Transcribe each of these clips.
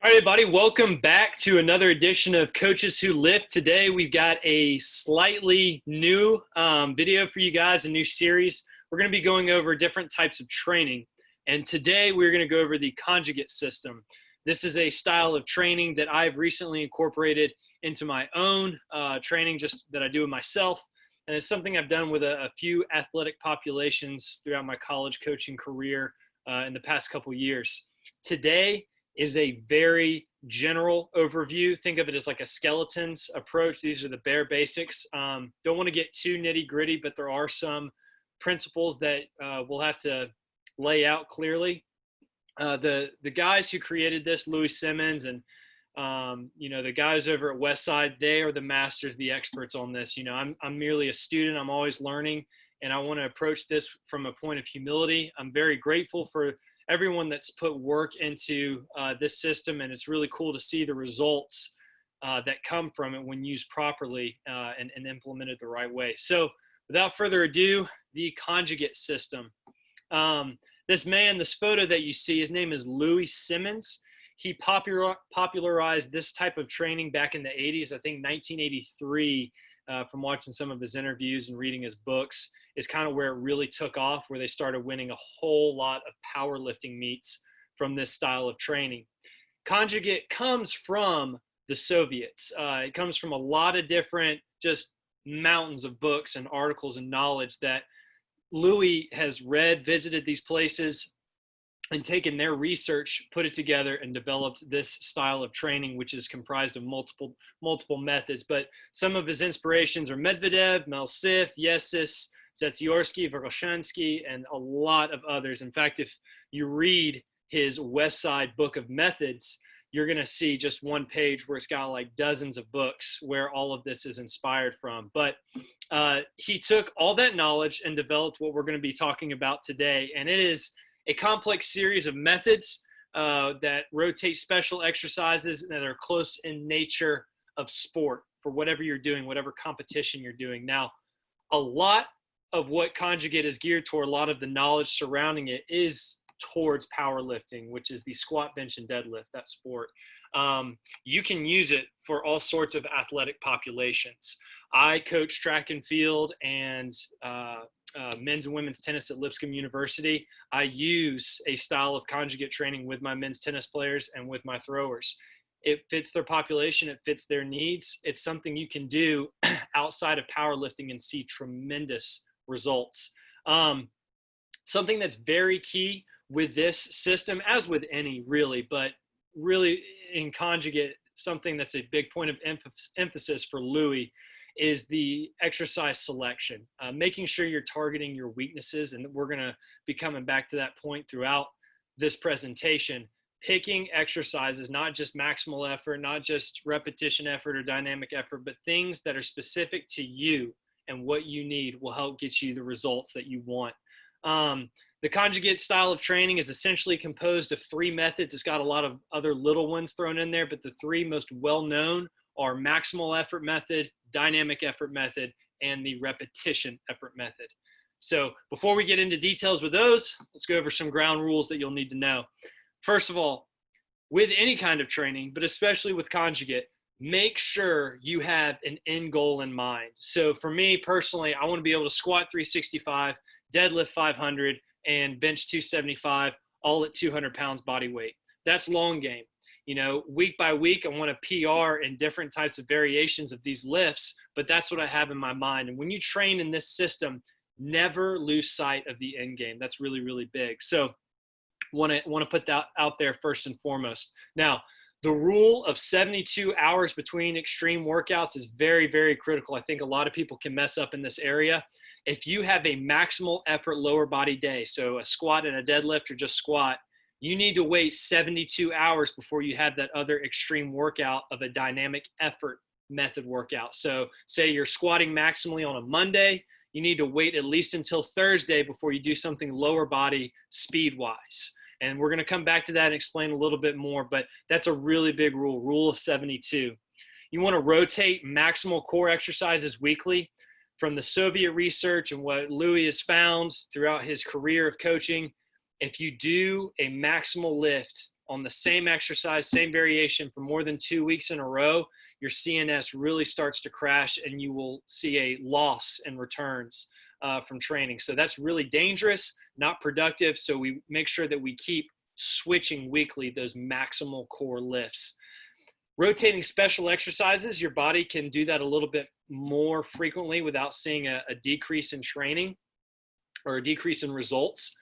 All right, everybody, welcome back to another edition of Coaches Who Lift. Today, we've got a slightly new video for you guys, a new series. We're going to be going over different types of training. And today, we're going to go over the conjugate system. This is a style of training that I've recently incorporated into my own training, just that I do with myself. And it's something I've done with a few athletic populations throughout my college coaching career in the past couple years. Today is a very general overview. Think of it as like a skeleton's approach. These are the bare basics. Don't want to get too nitty gritty, but there are some principles that we'll have to lay out clearly. The guys who created this, Louis Simmons and the guys over at Westside, they are the masters, the experts on this. I'm merely a student. I'm always learning, and I want to approach this from a point of humility. I'm very grateful for everyone that's put work into this system, and it's really cool to see the results that come from it when used properly and implemented the right way. So without further ado, the conjugate system. This photo that you see, his name is Louis Simmons. He popularized this type of training back in the 80s, I think 1983, from watching some of his interviews and reading his books, is kind of where it really took off, where they started winning a whole lot of powerlifting meets from this style of training. Conjugate comes from the Soviets. It comes from a lot of different just mountains of books and articles and knowledge that Louis has read, visited these places, and taken their research, put it together, and developed this style of training, which is comprised of multiple methods. But some of his inspirations are Medvedev, Melsif, Yesis, Setsiorsky, Verkhoshansky, and a lot of others. In fact, if you read his Westside book of methods, you're going to see just one page where it's got like dozens of books where all of this is inspired from. But he took all that knowledge and developed what we're going to be talking about today. And it is a complex series of methods that rotate special exercises that are close in nature of sport for whatever you're doing, whatever competition you're doing. Now, a lot of what conjugate is geared toward, a lot of the knowledge surrounding it is towards powerlifting, which is the squat, bench, and deadlift, that sport. You can use it for all sorts of athletic populations. I coach track and field and men's and women's tennis at Lipscomb University. I use a style of conjugate training with my men's tennis players and with my throwers. It fits their population. It fits their needs. It's something you can do outside of powerlifting and see tremendous results. Something that's very key with this system, as with any really, but really in conjugate, something that's a big point of emphasis for Louis is the exercise selection, making sure you're targeting your weaknesses. And we're going to be coming back to that point throughout this presentation. Picking exercises, not just maximal effort, not just repetition effort or dynamic effort, but things that are specific to you and what you need will help get you the results that you want. The conjugate style of training is essentially composed of three methods. It's got a lot of other little ones thrown in there, but the three most well-known are maximal effort method, dynamic effort method, and the repetition effort method. So before we get into details with those, let's go over some ground rules that you'll need to know. First of all, with any kind of training, but especially with conjugate, make sure you have an end goal in mind. So for me personally, I want to be able to squat 365, deadlift 500, and bench 275, all at 200 pounds body weight. That's long game. Week by week, I want to PR in different types of variations of these lifts, but that's what I have in my mind. And when you train in this system, never lose sight of the end game. That's really, really big. So want to put that out there first and foremost. Now, the rule of 72 hours between extreme workouts is very, very critical. I think a lot of people can mess up in this area. If you have a maximal effort lower body day, so a squat and a deadlift or just squat, you need to wait 72 hours before you have that other extreme workout of a dynamic effort method workout. So say you're squatting maximally on a Monday, you need to wait at least until Thursday before you do something lower body speed-wise. And we're going to come back to that and explain a little bit more, but that's a really big rule of 72. You want to rotate maximal core exercises weekly. From the Soviet research and what Louis has found throughout his career of coaching, if you do a maximal lift on the same exercise, same variation for more than 2 weeks in a row, your CNS really starts to crash and you will see a loss in returns from training. So that's really dangerous, not productive. So we make sure that we keep switching weekly those maximal core lifts. Rotating special exercises, your body can do that a little bit more frequently without seeing a decrease in training or a decrease in results.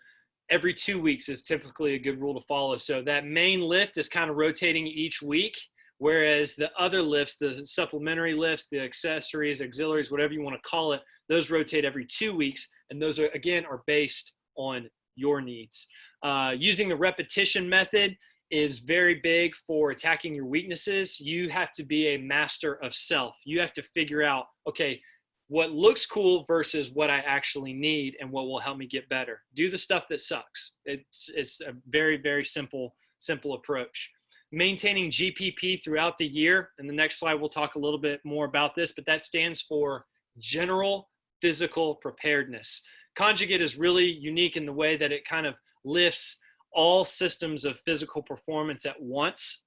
Every 2 weeks is typically a good rule to follow. So that main lift is kind of rotating each week, whereas the other lifts, the supplementary lifts, the accessories, auxiliaries, whatever you want to call it, those rotate every 2 weeks. And those are, again, are based on your needs. Using the repetition method is very big for attacking your weaknesses. You have to be a master of self. You have to figure out, okay, what looks cool versus what I actually need and what will help me get better. Do the stuff that sucks. It's a very, very simple approach. Maintaining GPP throughout the year. In the next slide, we'll talk a little bit more about this, but that stands for General Physical Preparedness. Conjugate is really unique in the way that it kind of lifts all systems of physical performance at once.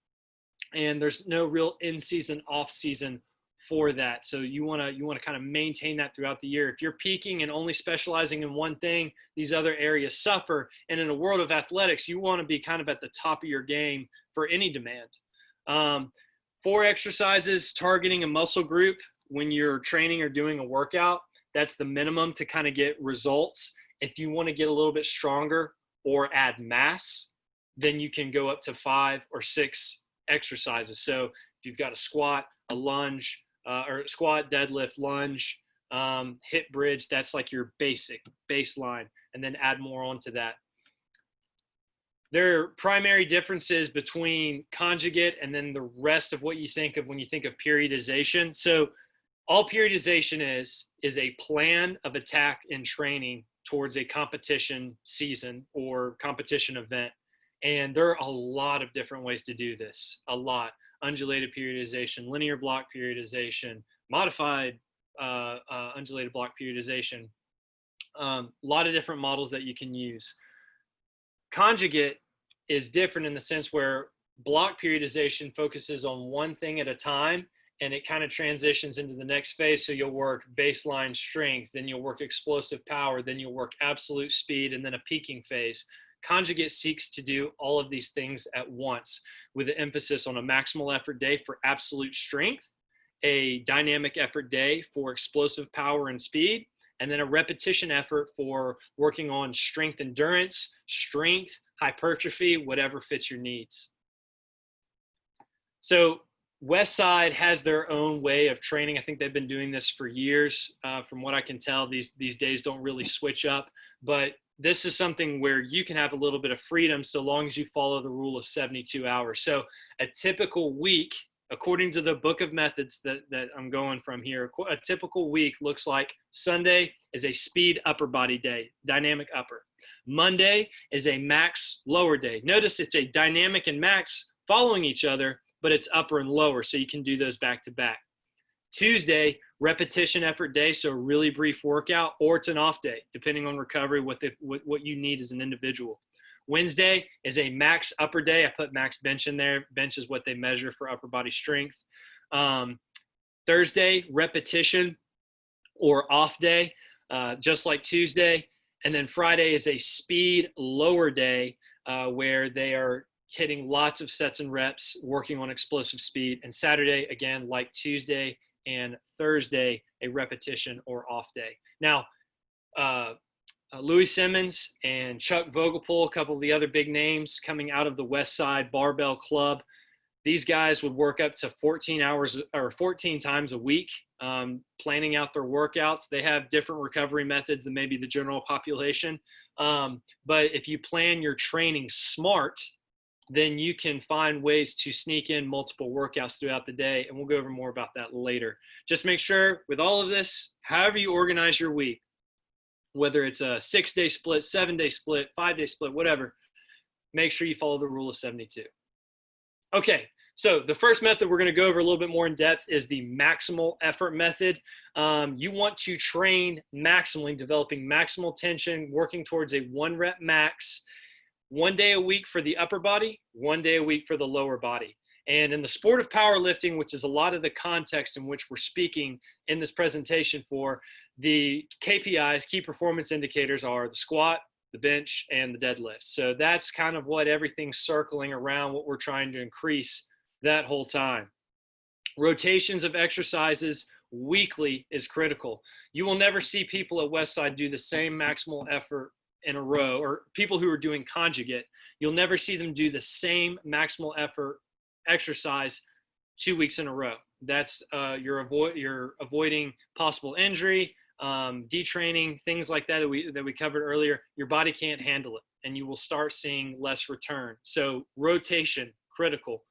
And there's no real in-season, off-season for that. So you want to kind of maintain that throughout the year. If you're peaking and only specializing in one thing, these other areas suffer. And in a world of athletics, you want to be kind of at the top of your game for any demand. 4 exercises targeting a muscle group when you're training or doing a workout. That's the minimum to kind of get results. If you want to get a little bit stronger or add mass, then you can go up to 5 or 6 exercises. So if you've got a squat, a lunge, or squat, deadlift, lunge, hip bridge, that's like your baseline, and then add more onto that. There are primary differences between conjugate and then the rest of what you think of when you think of periodization. So all periodization is a plan of attack and training towards a competition season or competition event. And there are a lot of different ways to do this, a lot. Undulated periodization, linear block periodization, modified undulated block periodization, a lot of different models that you can use. Conjugate is different in the sense where block periodization focuses on one thing at a time, and it kind of transitions into the next phase. So you'll work baseline strength, then you'll work explosive power, then you'll work absolute speed, and then a peaking phase. Conjugate seeks to do all of these things at once with an emphasis on a maximal effort day for absolute strength, a dynamic effort day for explosive power and speed, and then a repetition effort for working on strength endurance, strength, hypertrophy, whatever fits your needs. So Westside has their own way of training. I think they've been doing this for years. From what I can tell, these days don't really switch up, but this is something where you can have a little bit of freedom so long as you follow the rule of 72 hours. So a typical week, according to the book of methods that I'm going from here, a typical week looks like Sunday is a speed upper body day, dynamic upper. Monday is a max lower day. Notice it's a dynamic and max following each other, but it's upper and lower, so you can do those back to back. Tuesday, repetition effort day, so a really brief workout, or it's an off day, depending on recovery, what you need as an individual. Wednesday is a max upper day. I put max bench in there. Bench is what they measure for upper body strength. Thursday, repetition or off day, just like Tuesday. And then Friday is a speed lower day where they are hitting lots of sets and reps, working on explosive speed. And Saturday, again, like Tuesday and Thursday, a repetition or off day. Now, Louis Simmons and Chuck Vogelpohl, a couple of the other big names coming out of the West Side Barbell Club, these guys would work up to 14 hours or 14 times a week, planning out their workouts. They have different recovery methods than maybe the general population. But if you plan your training smart, then you can find ways to sneak in multiple workouts throughout the day. And we'll go over more about that later. Just make sure with all of this, however you organize your week, whether it's a 6-day split, 7-day split, 5-day split, whatever, make sure you follow the rule of 72. Okay, so the first method we're going to go over a little bit more in depth is the maximal effort method. You want to train maximally, developing maximal tension, working towards a 1 rep max. 1 day a week for the upper body, 1 day a week for the lower body. And in the sport of powerlifting, which is a lot of the context in which we're speaking in this presentation for, the KPIs, key performance indicators, are the squat, the bench, and the deadlift. So that's kind of what everything's circling around, what we're trying to increase that whole time. Rotations of exercises weekly is critical. You will never see people at Westside do the same maximal effort in a row, or people who are doing conjugate. You'll never see them do the same maximal effort exercise 2 weeks in a row. That's you're avoiding possible injury, detraining, things like that that we covered earlier. Your body can't handle it, and you will start seeing less return. So rotation, critical.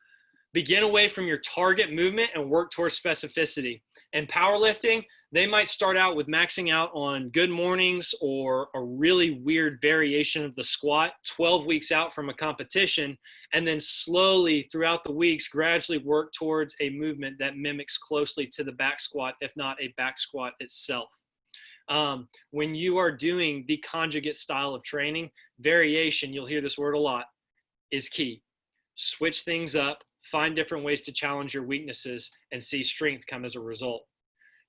Begin away from your target movement and work towards specificity. In powerlifting, they might start out with maxing out on good mornings or a really weird variation of the squat 12 weeks out from a competition, and then slowly throughout the weeks gradually work towards a movement that mimics closely to the back squat, if not a back squat itself. When you are doing the conjugate style of training, variation, you'll hear this word a lot, is key. Switch things up. Find different ways to challenge your weaknesses and see strength come as a result.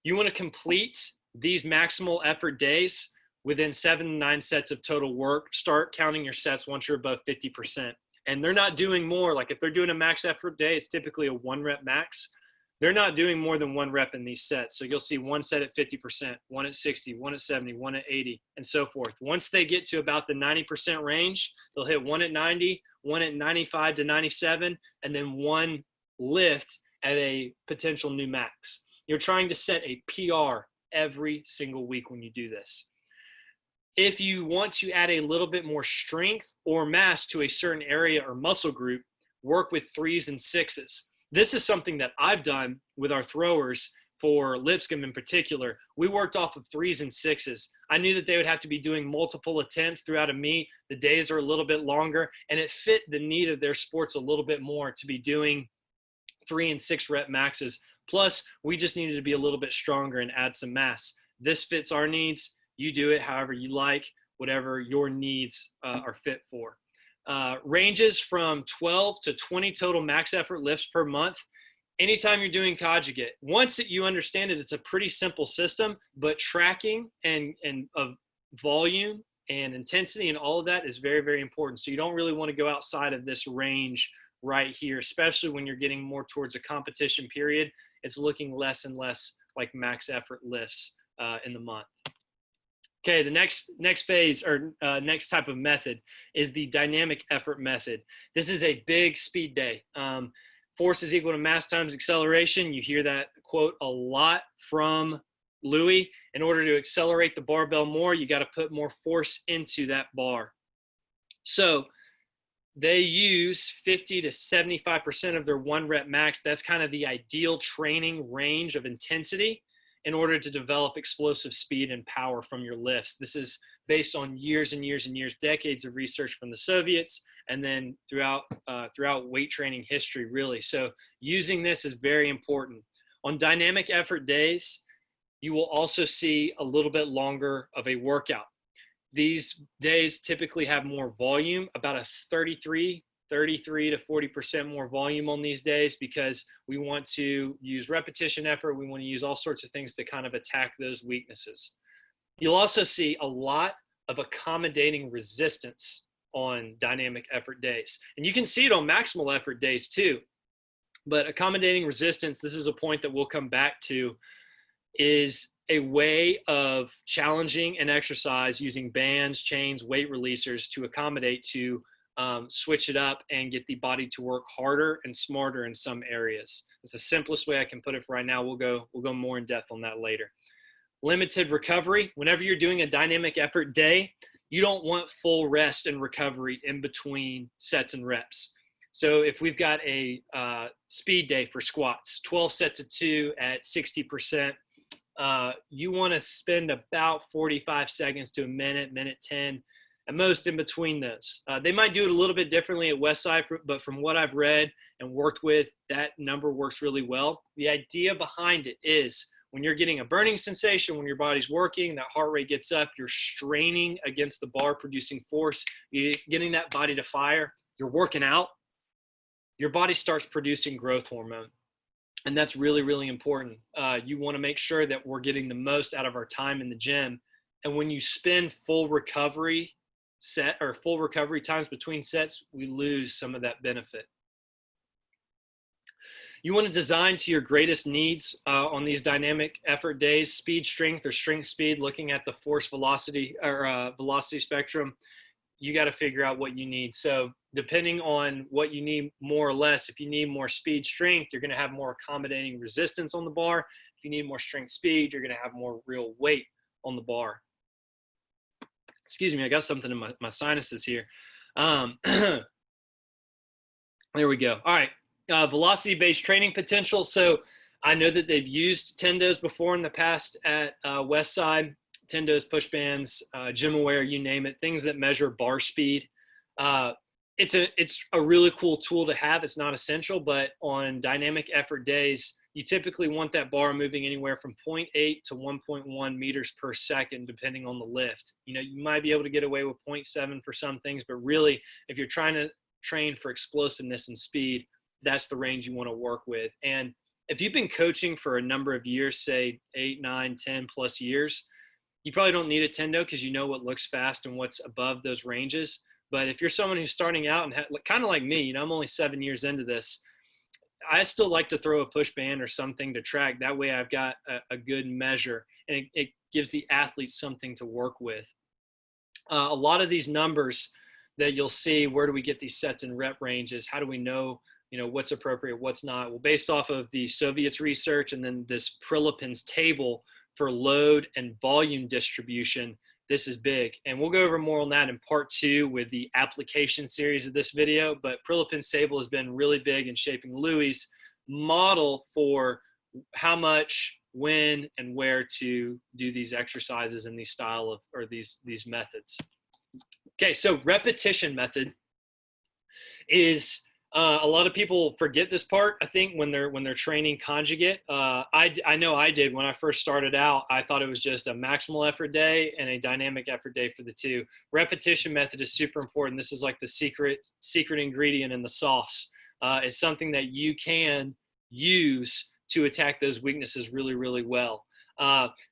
You want to complete these maximal effort days within 7 to 9 sets of total work. Start counting your sets once you're above 50%. And they're not doing more. Like if they're doing a max effort day, it's typically a 1 rep max. They're not doing more than 1 rep in these sets. So you'll see 1 set at 50%, 1 at 60, 1 at 70, 1 at 80, and so forth. Once they get to about the 90% range, they'll hit 1 at 90, 1 at 95 to 97, and then 1 lift at a potential new max. You're trying to set a PR every single week when you do this. If you want to add a little bit more strength or mass to a certain area or muscle group, work with 3s and 6s. This is something that I've done with our throwers for Lipscomb in particular. We worked off of 3s and 6s. I knew that they would have to be doing multiple attempts throughout a meet. The days are a little bit longer, and it fit the need of their sports a little bit more to be doing 3 and 6 rep maxes. Plus, we just needed to be a little bit stronger and add some mass. This fits our needs. You do it however you like, whatever your needs are fit for. Ranges from 12 to 20 total max effort lifts per month. Anytime you're doing conjugate, once you understand it, it's a pretty simple system, but tracking and of volume and intensity and all of that is very, very important. So you don't really want to go outside of this range right here, especially when you're getting more towards a competition period. It's looking less and less like max effort lifts in the month. Okay, the next phase or next type of method is the dynamic effort method. This is a big speed day. Force is equal to mass times acceleration. You hear that quote a lot from Louis. In order to accelerate the barbell more, you got to put more force into that bar. So they use 50 to 75% of their 1 rep max. That's kind of the ideal training range of intensity in order to develop explosive speed and power from your lifts. This is based on years and years and years, decades of research from the Soviets, and then throughout weight training history, really. So using this is very important. On dynamic effort days, you will also see a little bit longer of a workout. These days typically have more volume, about a 33 to 40% more volume on these days, because we want to use repetition effort. We want to use all sorts of things to kind of attack those weaknesses. You'll also see a lot of accommodating resistance on dynamic effort days. And you can see it on maximal effort days too. But accommodating resistance, this is a point that we'll come back to, is a way of challenging an exercise using bands, chains, weight releasers to accommodate, to switch it up and get the body to work harder and smarter in some areas. It's the simplest way I can put it for right now. We'll go more in depth on that later. Limited recovery. Whenever you're doing a dynamic effort day, you don't want full rest and recovery in between sets and reps. So if we've got a speed day for squats, 12 sets of 2 at 60%, you want to spend about 45 seconds to a minute, minute 10, at most in between those. They might do it a little bit differently at Westside, but from what I've read and worked with, that number works really well. The idea behind it is when you're getting a burning sensation, when your body's working, that heart rate gets up, you're straining against the bar, producing force, you're getting that body to fire, you're working out, your body starts producing growth hormone. And that's really, really important. You want to make sure that we're getting the most out of our time in the gym. And when you spend full recovery times between sets, we lose some of that benefit. You want to design to your greatest needs on these dynamic effort days, speed, strength, or strength speed, looking at the force velocity or velocity spectrum. You got to figure out what you need. So depending on what you need more or less, if you need more speed, strength, you're going to have more accommodating resistance on the bar. If you need more strength, speed, you're going to have more real weight on the bar. Excuse me, I got something in my sinuses here. There we go. All right. Velocity-based training potential. So I know that they've used tendos before in the past at Westside. Tendos, push bands, GymAware, you name it, things that measure bar speed. It's a really cool tool to have. It's not essential, but on dynamic effort days, you typically want that bar moving anywhere from 0.8 to 1.1 meters per second, depending on the lift. You know, you might be able to get away with 0.7 for some things, but really, if you're trying to train for explosiveness and speed, that's the range you want to work with. And if you've been coaching for a number of years, say 8, 9, 10 plus years, you probably don't need a tendo because you know what looks fast and what's above those ranges. But if you're someone who's starting out and kind of like me, you know, I'm only 7 years into this, I still like to throw a push band or something to track. That way I've got a good measure, and it gives the athlete something to work with. A lot of these numbers that you'll see, where do we get these sets and rep ranges? How do we know, you know, what's appropriate, what's not? Well, based off of the Soviets research and then this Prilepin's table for load and volume distribution, this is big. And we'll go over more on that in part 2 with the application series of this video. But Prilepin's table has been really big in shaping Louis' model for how much, when, and where to do these exercises in these style of, or these methods. Okay, so repetition method is, a lot of people forget this part, I think, when they're training conjugate. I know I did when I first started out. I thought it was just a maximal effort day and a dynamic effort day for the two. Repetition method is super important. This is like the secret ingredient in the sauce. It's something that you can use to attack those weaknesses really, really well.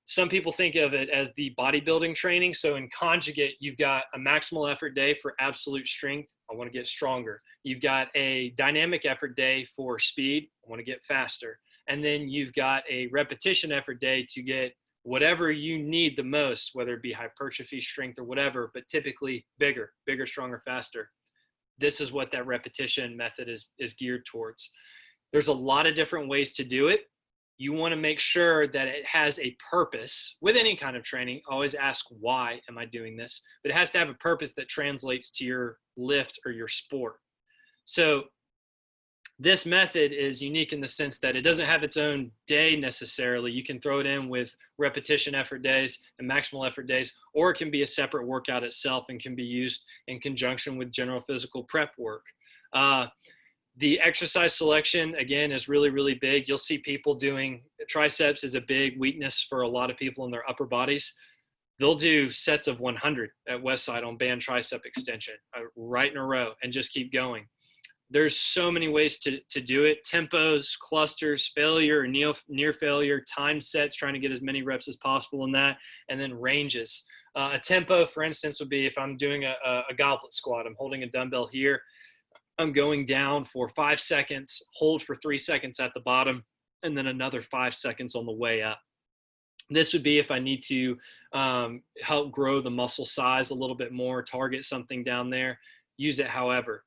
Some people think of it as the bodybuilding training. So in conjugate, you've got a maximal effort day for absolute strength. I want to get stronger. You've got a dynamic effort day for speed. I want to get faster. And then you've got a repetition effort day to get whatever you need the most, whether it be hypertrophy, strength, or whatever, but typically bigger, stronger, faster. This is what that repetition method is geared towards. There's a lot of different ways to do it. You want to make sure that it has a purpose. With any kind of training, always ask, why am I doing this? But it has to have a purpose that translates to your lift or your sport. So this method is unique in the sense that it doesn't have its own day necessarily. You can throw it in with repetition effort days and maximal effort days, or it can be a separate workout itself and can be used in conjunction with general physical prep work. The exercise selection, again, is really, really big. You'll see people doing triceps is a big weakness for a lot of people in their upper bodies. They'll do sets of 100 at Westside on band tricep extension right in a row and just keep going. There's so many ways to do it. Tempos, clusters, failure or near failure, time sets, trying to get as many reps as possible in that, and then ranges. A tempo, for instance, would be if I'm doing a goblet squat. I'm holding a dumbbell here. I'm going down for 5 seconds, hold for 3 seconds at the bottom, and then another 5 seconds on the way up. This would be if I need to help grow the muscle size a little bit more, target something down there, use it however.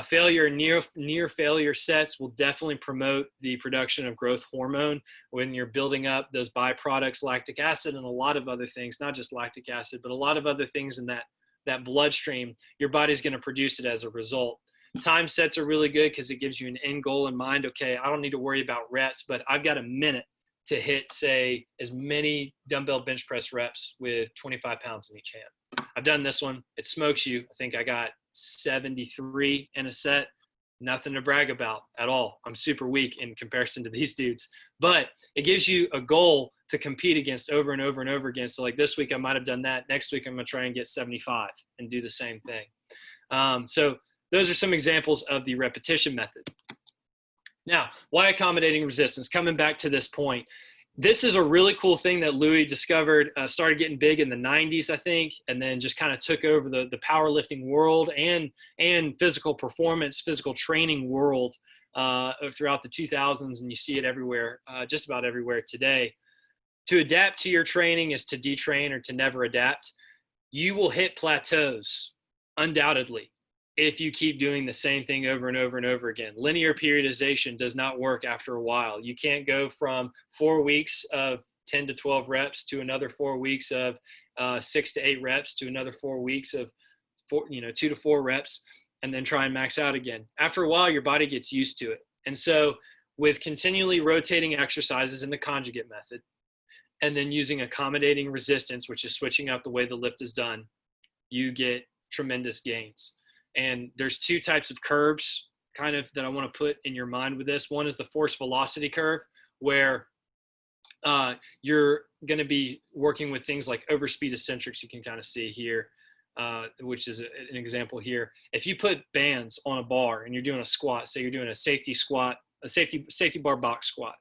Failure and near failure sets will definitely promote the production of growth hormone when you're building up those byproducts, lactic acid and a lot of other things, not just lactic acid, but a lot of other things in that bloodstream. Your body's going to produce it as a result. Time sets are really good because it gives you an end goal in mind. Okay, I don't need to worry about reps, but I've got a minute to hit, say, as many dumbbell bench press reps with 25 pounds in each hand. I've done this one. It smokes you. I think I got 73 in a set. Nothing to brag about at all. I'm super weak in comparison to these dudes. But it gives you a goal to compete against over and over and over again. So like this week I might have done that. Next week I'm going to try and get 75 and do the same thing. So those are some examples of the repetition method. Now, why accommodating resistance? Coming back to this point, this is a really cool thing that Louis discovered, started getting big in the 90s, I think, and then just kind of took over the powerlifting world and physical performance, physical training world throughout the 2000s, and you see it everywhere, just about everywhere today. To adapt to your training is to detrain or to never adapt. You will hit plateaus, undoubtedly, if you keep doing the same thing over and over and over again. Linear periodization does not work after a while. You can't go from 4 weeks of 10 to 12 reps to another 4 weeks of 6 to 8 reps to another 4 weeks of 2 to 4 reps and then try and max out again. After a while, your body gets used to it. And so with continually rotating exercises in the conjugate method, and then using accommodating resistance, which is switching out the way the lift is done, you get tremendous gains. And there's 2 types of curves kind of that I want to put in your mind with this. One is the force velocity curve, where you're going to be working with things like overspeed eccentrics. You can kind of see here, which is an example here. If you put bands on a bar and you're doing a squat, say you're doing a safety squat, a safety bar box squat,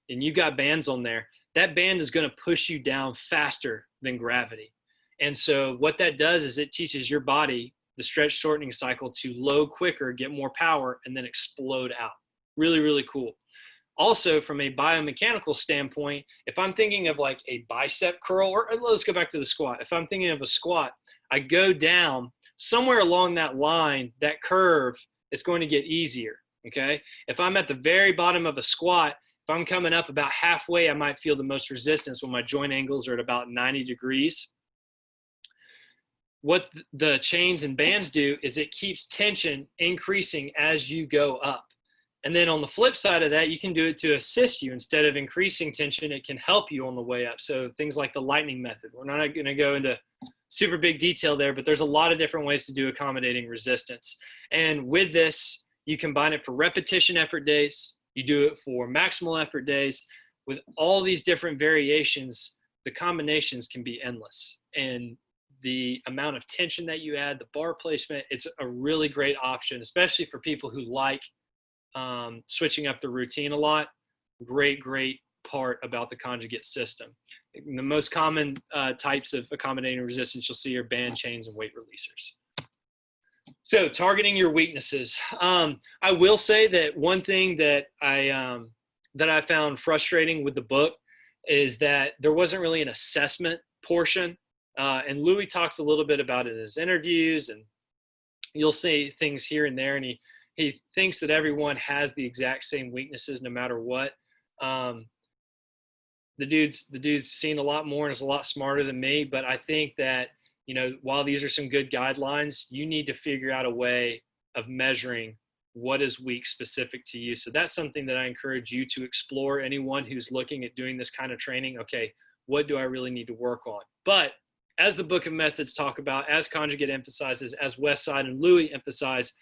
and you've got bands on there, that band is going to push you down faster than gravity. And so what that does is it teaches your body the stretch shortening cycle to load quicker, get more power, and then explode out. Really, really cool. Also, from a biomechanical standpoint, if I'm thinking of like a bicep curl, or let's go back to the squat. If I'm thinking of a squat, I go down somewhere along that line, that curve is going to get easier, okay? If I'm at the very bottom of a squat, if I'm coming up about halfway, I might feel the most resistance when my joint angles are at about 90 degrees. What the chains and bands do is it keeps tension increasing as you go up. And then on the flip side of that, you can do it to assist you. Instead of increasing tension, it can help you on the way up. So things like the lightning method. We're not going to go into super big detail there, but there's a lot of different ways to do accommodating resistance. And with this, you combine it for repetition effort days. You do it for maximal effort days. With all these different variations, the combinations can be endless. And the amount of tension that you add, the bar placement, it's a really great option, especially for people who like switching up the routine a lot. Great part about the conjugate system. The most common types of accommodating resistance you'll see are band, chains, and weight releasers. So targeting your weaknesses. I will say that one thing that I found frustrating with the book is that there wasn't really an assessment portion. And Louis talks a little bit about it in his interviews, and you'll see things here and there. And he thinks that everyone has the exact same weaknesses no matter what. The dude's seen a lot more and is a lot smarter than me, but I think that, while these are some good guidelines, you need to figure out a way of measuring what is weak specific to you. So that's something that I encourage you to explore. Anyone who's looking at doing this kind of training, okay, what do I really need to work on? But as the book of methods talk about, as Conjugate emphasizes, as Westside and Louis emphasize,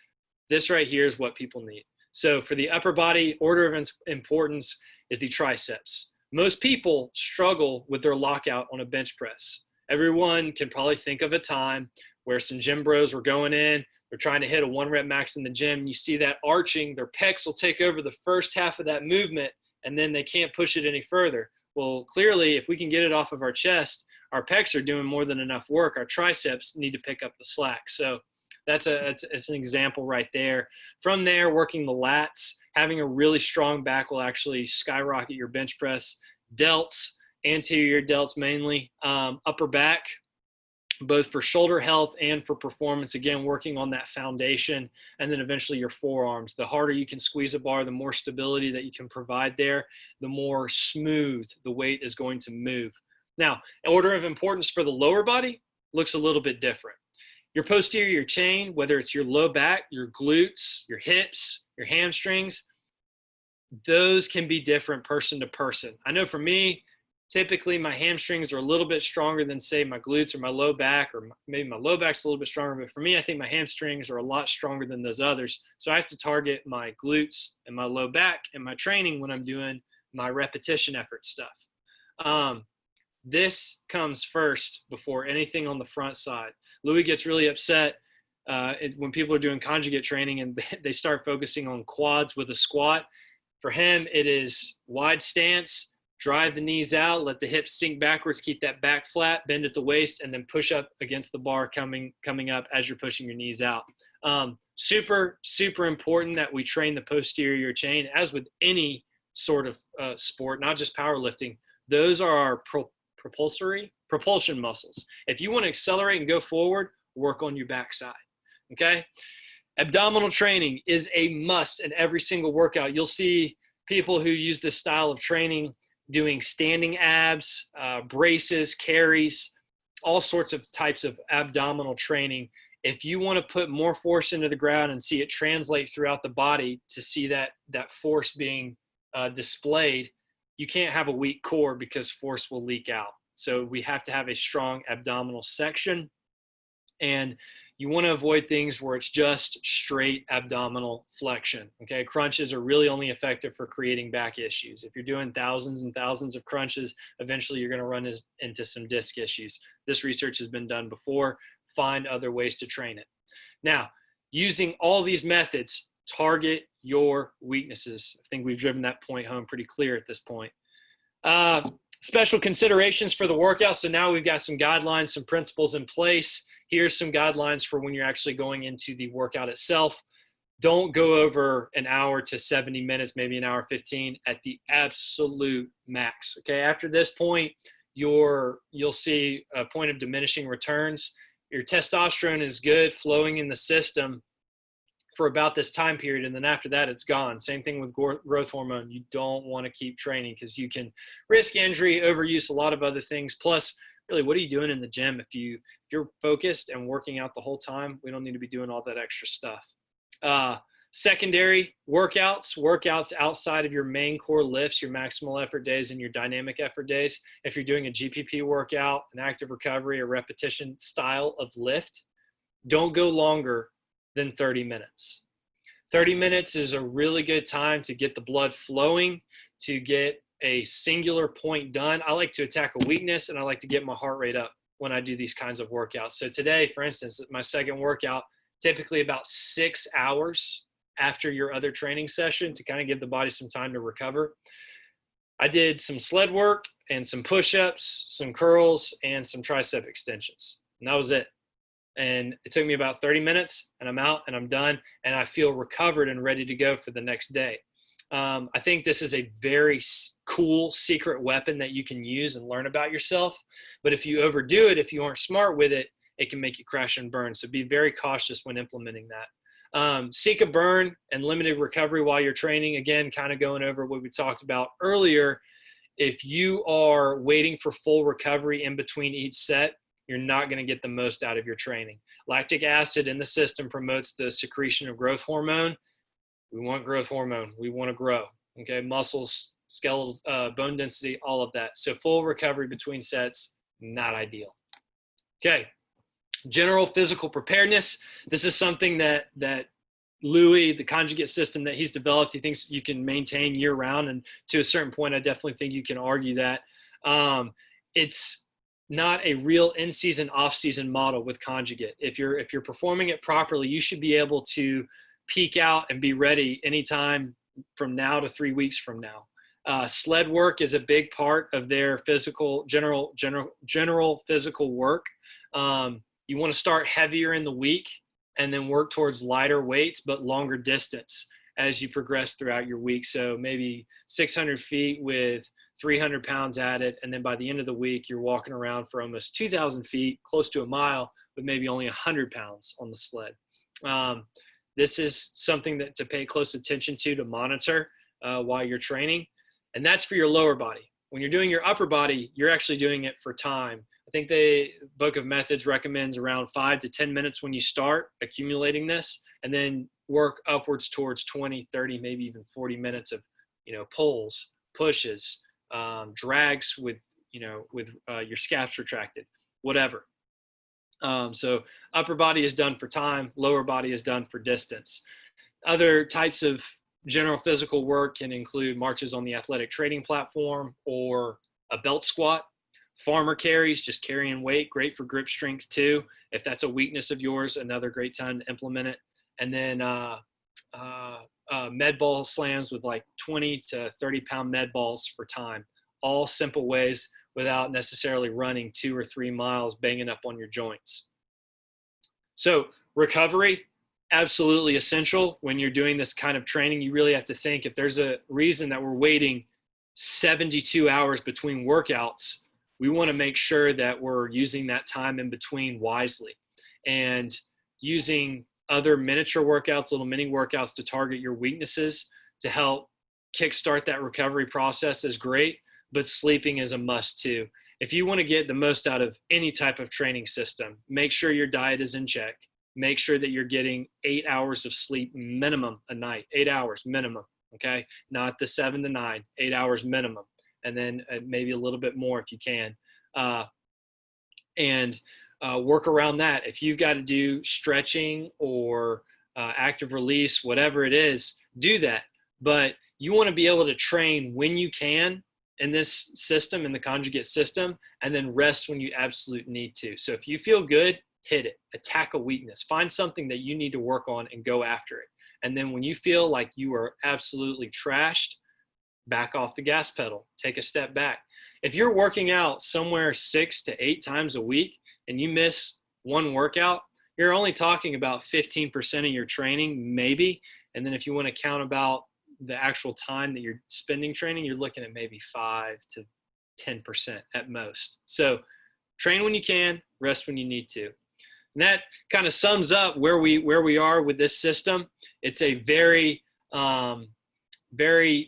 this right here is what people need. So for the upper body, order of importance is the triceps. Most people struggle with their lockout on a bench press. Everyone can probably think of a time where some gym bros were going in, they're trying to hit a 1-rep max in the gym, and you see that arching, their pecs will take over the first half of that movement, and then they can't push it any further. Well, clearly, if we can get it off of our chest, our pecs are doing more than enough work. Our triceps need to pick up the slack. So that's an example right there. From there, working the lats, having a really strong back will actually skyrocket your bench press. Delts, anterior delts mainly, upper back, both for shoulder health and for performance. Again, working on that foundation, and then eventually your forearms. The harder you can squeeze a bar, the more stability that you can provide there, the more smooth the weight is going to move. Now, order of importance for the lower body looks a little bit different. Your posterior chain, whether it's your low back, your glutes, your hips, your hamstrings, those can be different person to person. I know for me, typically my hamstrings are a little bit stronger than, say, my glutes or my low back, or maybe my low back's a little bit stronger. But for me, I think my hamstrings are a lot stronger than those others. So I have to target my glutes and my low back and my training when I'm doing my repetition effort stuff. This comes first before anything on the front side. Louis gets really upset when people are doing conjugate training and they start focusing on quads with a squat. For him, it is wide stance, drive the knees out, let the hips sink backwards, keep that back flat, bend at the waist, and then push up against the bar coming up as you're pushing your knees out. Super, super important that we train the posterior chain, as with any sort of sport, not just powerlifting. Those are our propulsion muscles. If you want to accelerate and go forward, work on your backside. Okay. Abdominal training is a must in every single workout. You'll see people who use this style of training doing standing abs, braces, carries, all sorts of types of abdominal training. If you want to put more force into the ground and see it translate throughout the body to see that force being displayed, you can't have a weak core because force will leak out. So we have to have a strong abdominal section, and you want to avoid things where it's just straight abdominal flexion. Okay, crunches are really only effective for creating back issues. If you're doing thousands and thousands of crunches, eventually you're going to run into some disc issues. This research has been done before. Find other ways to train it. Now, using all these methods, target your weaknesses. I think we've driven that point home pretty clear at this point. Special considerations for the workout. So now we've got some guidelines, some principles in place. Here's some guidelines for when you're actually going into the workout itself. Don't go over an hour to 70 minutes, maybe an hour 15 at the absolute max. Okay, after this point, you'll see a point of diminishing returns. Your testosterone is good, flowing in the system for about this time period, and then after that, it's gone. Same thing with growth hormone. You don't want to keep training because you can risk injury, overuse, a lot of other things. Plus, really, what are you doing in the gym? If you're focused and working out the whole time, we don't need to be doing all that extra stuff. Secondary workouts outside of your main core lifts, your maximal effort days, and your dynamic effort days. If you're doing a GPP workout, an active recovery, a repetition style of lift, don't go longer than 30 minutes. 30 minutes is a really good time to get the blood flowing, to get a singular point done. I like to attack a weakness, and I like to get my heart rate up when I do these kinds of workouts. So today, for instance, my second workout, typically about 6 hours after your other training session to kind of give the body some time to recover. I did some sled work and some push-ups, some curls, and some tricep extensions. And that was it. And it took me about 30 minutes, and I'm out and I'm done, and I feel recovered and ready to go for the next day. I think this is a very cool secret weapon that you can use and learn about yourself. But if you overdo it, if you aren't smart with it, it can make you crash and burn. So be very cautious when implementing that. Seek a burn and limited recovery while you're training. Again, kind of going over what we talked about earlier. If you are waiting for full recovery in between each set, you're not going to get the most out of your training. Lactic acid in the system promotes the secretion of growth hormone. We want growth hormone. We want to grow. Okay, muscles, skeletal, bone density, all of that. So full recovery between sets, not ideal. Okay, general physical preparedness. This is something that Louis, the conjugate system that he's developed, he thinks you can maintain year round. And to a certain point, I definitely think you can argue that. It's not a real in-season, off-season model with conjugate. If you're performing it properly, you should be able to peak out and be ready anytime from now to 3 weeks from now. Sled work is a big part of their general physical work. You want to start heavier in the week and then work towards lighter weights but longer distance as you progress throughout your week. So maybe 600 feet with 300 pounds added, and then by the end of the week, you're walking around for almost 2,000 feet, close to a mile, with maybe only 100 pounds on the sled. This is something that to pay close attention to monitor while you're training, and that's for your lower body. When you're doing your upper body, you're actually doing it for time. I think the Book of Methods recommends around 5 to 10 minutes when you start accumulating this, and then work upwards towards 20, 30, maybe even 40 minutes of, pulls, pushes, drags with your scaps retracted, whatever. So upper body is done for time, lower body is done for distance. Other types of general physical work can include marches on the athletic training platform or a belt squat. Farmer carries, just carrying weight, great for grip strength too. If that's a weakness of yours, another great time to implement it. And then med ball slams with like 20 to 30 pound med balls for time. All simple ways without necessarily running 2 or 3 miles, banging up on your joints. So recovery, absolutely essential. When you're doing this kind of training, you really have to think, if there's a reason that we're waiting 72 hours between workouts, we want to make sure that we're using that time in between wisely, and using other miniature workouts, little mini workouts to target your weaknesses to help kickstart that recovery process is great, but sleeping is a must too. If you want to get the most out of any type of training system, make sure your diet is in check. Make sure that you're getting 8 hours of sleep minimum a night, 8 hours minimum, okay? Not the 7 to 9, 8 hours minimum, and then maybe a little bit more if you can. Work around that. If you've got to do stretching or active release, whatever it is, do that. But you want to be able to train when you can in this system, in the Conjugate system, and then rest when you absolutely need to. So if you feel good, hit it, attack a weakness, find something that you need to work on and go after it. And then when you feel like you are absolutely trashed, back off the gas pedal, take a step back. If you're working out somewhere 6 to 8 times a week and you miss one workout, you're only talking about 15% of your training, maybe. And then if you want to count about the actual time that you're spending training, you're looking at maybe 5 to 10% at most. So train when you can, rest when you need to. And that kind of sums up where we are with this system. It's a very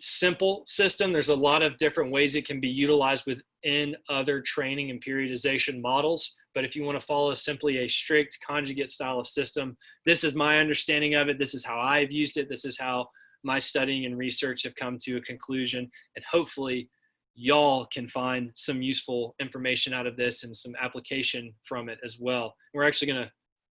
simple system. There's a lot of different ways it can be utilized within other training and periodization models. But if you want to follow simply a strict conjugate style of system, this is my understanding of it. This is how I've used it. This is how my studying and research have come to a conclusion. And hopefully y'all can find some useful information out of this and some application from it as well. We're actually going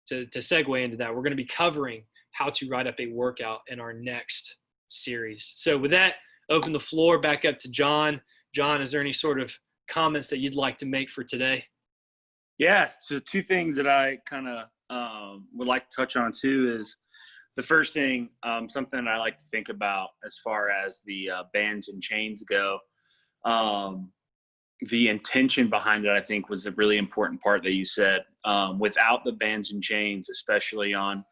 to segue into that. We're going to be covering how to write up a workout in our next series. So with that, open the floor back up to John. John, is there any sort of comments that you'd like to make for today? Yeah, so 2 things that I kind of would like to touch on too is the first thing, something that I like to think about as far as the bands and chains go. The intention behind it, I think, was a really important part that you said. Without the bands and chains, especially on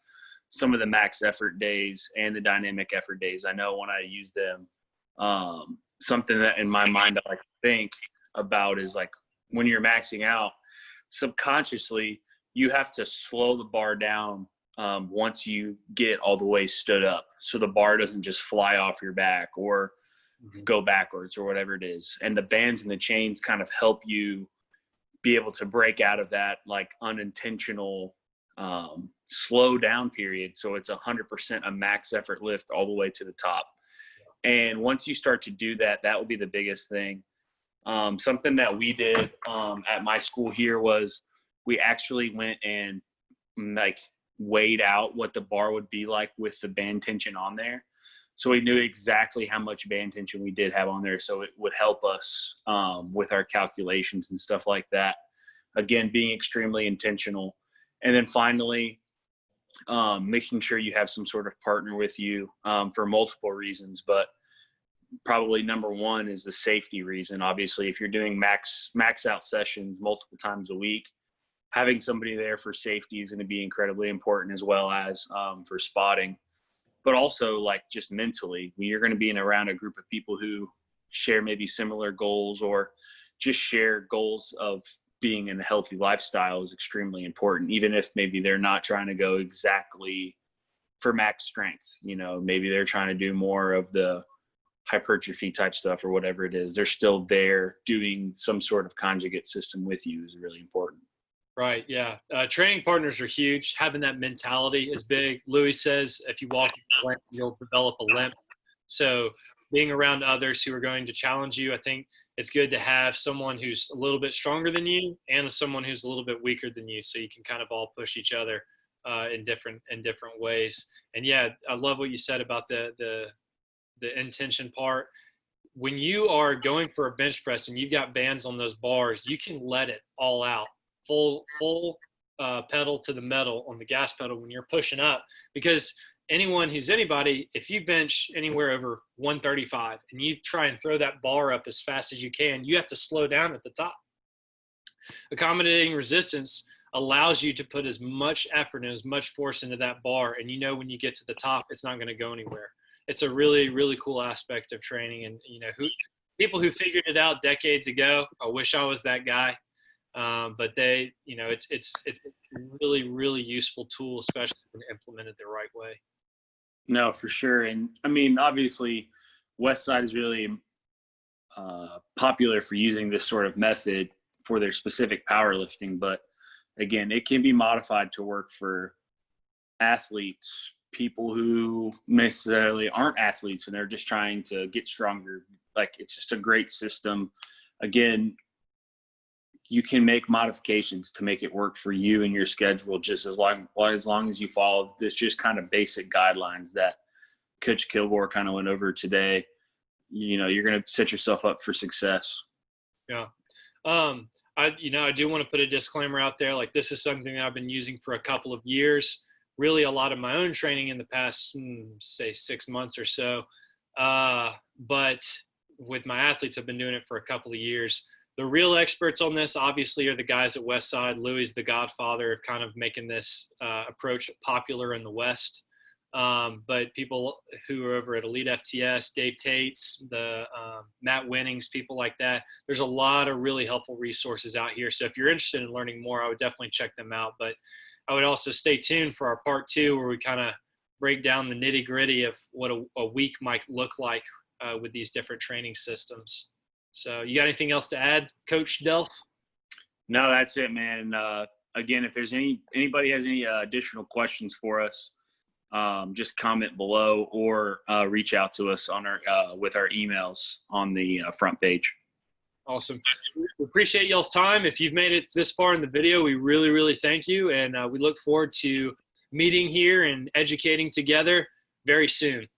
some of the max effort days and the dynamic effort days, I know when I use them, something that in my mind I like to think about is like when you're maxing out, subconsciously, you have to slow the bar down once you get all the way stood up. So the bar doesn't just fly off your back or go backwards or whatever it is. And the bands and the chains kind of help you be able to break out of that like unintentional slow down period. So it's 100% a max effort lift all the way to the top. And once you start to do that, that will be the biggest thing. Something that we did at my school here was we actually went and like weighed out what the bar would be like with the band tension on there. So we knew exactly how much band tension we did have on there. So it would help us with our calculations and stuff like that. Again, being extremely intentional. And then finally, making sure you have some sort of partner with you for multiple reasons. But probably number one is the safety reason. Obviously, if you're doing max out sessions multiple times a week, having somebody there for safety is going to be incredibly important, as well as for spotting. But also, like, just mentally, when you're going to be around a group of people who share maybe similar goals or just share goals of being in a healthy lifestyle is extremely important, even if maybe they're not trying to go exactly for max strength. You know, maybe they're trying to do more of the hypertrophy type stuff or whatever it is. They're still there doing some sort of conjugate system with you is really important. Right. Yeah. Training partners are huge. Having that mentality is big. Louis says, if you walk, you'll develop a limp. So being around others who are going to challenge you, I think it's good to have someone who's a little bit stronger than you and someone who's a little bit weaker than you. So you can kind of all push each other in different ways. And yeah, I love what you said about the intention part. when you are going for a bench press and you've got bands on those bars, you can let it all out, full pedal to the metal on the gas pedal when you're pushing up, because anyone who's anybody, if you bench anywhere over 135 and you try and throw that bar up as fast as you can, you have to slow down at the top. Accommodating resistance allows you to put as much effort and as much force into that bar, and you know when you get to the top, it's not going to go anywhere. It's a really, really cool aspect of training. And, you know, people who figured it out decades ago, I wish I was that guy. But they, you know, it's a really, really useful tool, especially when implemented the right way. No, for sure. And I mean, obviously Westside is really popular for using this sort of method for their specific powerlifting. But again, it can be modified to work for athletes, people who necessarily aren't athletes and they're just trying to get stronger. Like, it's just a great system. Again, you can make modifications to make it work for you and your schedule, just as long as you follow this just kind of basic guidelines that Coach Kilgore kind of went over today. You know, you're going to set yourself up for success. Yeah. I do want to put a disclaimer out there. Like, this is something that I've been using for a couple of years, really a lot of my own training in the past, say 6 months or so. But with my athletes, I've been doing it for a couple of years. The real experts on this, obviously, are the guys at Westside. Louis, the godfather of kind of making this approach popular in the West. But people who are over at Elite FTS, Dave Tates, the Matt Winnings, people like that, there's a lot of really helpful resources out here. So if you're interested in learning more, I would definitely check them out. But I would also stay tuned for our part 2, where we kind of break down the nitty gritty of what a week might look like with these different training systems. So you got anything else to add, Coach Delph? No, that's it, man. Again, if there's anybody has any additional questions for us, just comment below or reach out to us on our with our emails on the front page. Awesome. We appreciate y'all's time. If you've made it this far in the video, we really, really thank you. And we look forward to meeting here and educating together very soon.